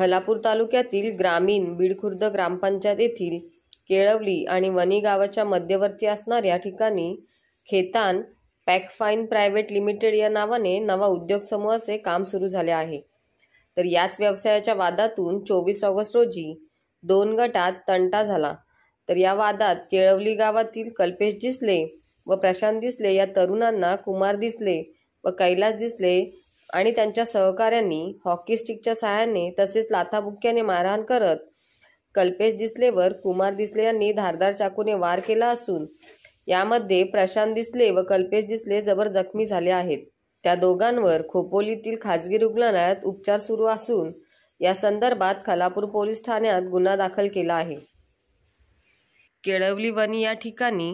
खालापूर तालुक्यातील ग्रामीण बीडखुर्द ग्रामपंचायत येथील केळवली आणि वणी गावाच्या मध्यवर्ती असणाऱ्या ठिकाणी खेतान पॅकफाइन प्रायव्हेट लिमिटेड या नावाने नवा उद्योग समूहाचे काम सुरू झाले आहे। तर याच व्यवसायाच्या वादातून 24 ऑगस्ट रोजी 2 गटात तंटा झाला। तर या वादात केळवली गावातील कल्पेश डिसले व प्रशांत डिसले या तरुणांना कुमार डिसले व कैलास डिसले आणि त्यांच्या सहकाऱ्यांनी हॉकी स्टिकच्या सहाय्याने तसेच लाथाबुक्क्याने मारहाण करत कल्पेश डिसलेवर कुमार डिसले यांनी धारदार चाकूने वार केला असून यामध्ये प्रशांत डिसले व कल्पेश डिसले जबर जखमी झाले आहेत। त्या दोघांवर खोपोलीतील खाजगी रुग्णालयात उपचार सुरू असून या संदर्भात खालापूर पोलीस ठाण्यात गुन्हा दाखल केला आहे। केळवली वणी या ठिकाणी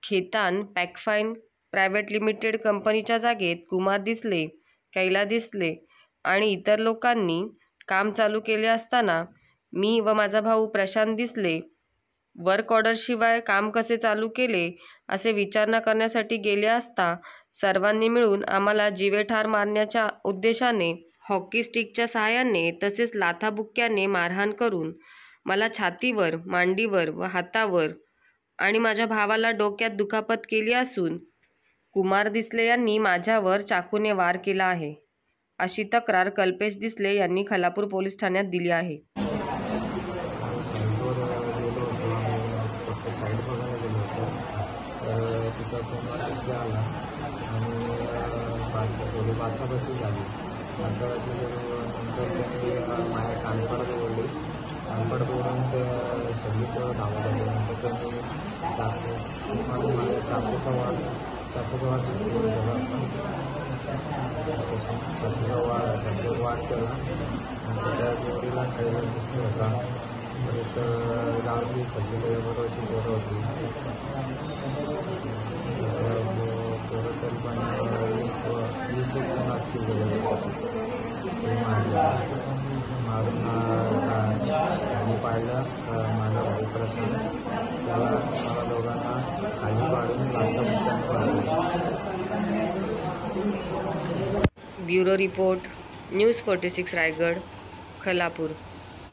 खेतान पॅकफाइन प्रायव्हेट लिमिटेड कंपनीच्या जागेत कुमार डिसले, कैलास डिसले आणि इतर लोकांनी काम चालू केले असताना मी व माझा भाऊ प्रशांत डिसले वर्क ऑर्डरशिवाय काम कसे चालू केले असे विचारणा करण्यासाठी गेले असता सर्वांनी मिळून आम्हाला जीवेठार मारण्याच्या उद्देशाने हॉकी स्टिकच्या सहाय्याने तसेच लाथाबुक्क्याने मारहाण करून मला छातीवर, मांडीवर व हातावर आणि माझ्या भावाला डोक्यात दुखापत केली असून कुमार डिसले यांनी माझ्यावर चाकूने वार केला आहे, अशी तक्रार कल्पेश डिसले यांनी खालापूर पोलीस ठाण्यात दिली आहे। बाचाबाची झाली। नंतर त्यांनी माझ्या कानपडात ओढली, कानपडात ओढून ते सगळीकडं धावत आले। नंतर त्यांनी माझ्या चाकूचा वाढ केला नंतर त्या जोडीला कैलास डिसले होता। परत गावची सगळी बरोबरची पोरं होती। पोरं तरी पण 20 जण असतील गेले मारून खाली पाडलं। माझा भाऊ प्रशांत त्याला मला दोघांना खाली पाडून लाथाबुक्क्याने मारलं। Bureau report news 46 Raigad Khalapur.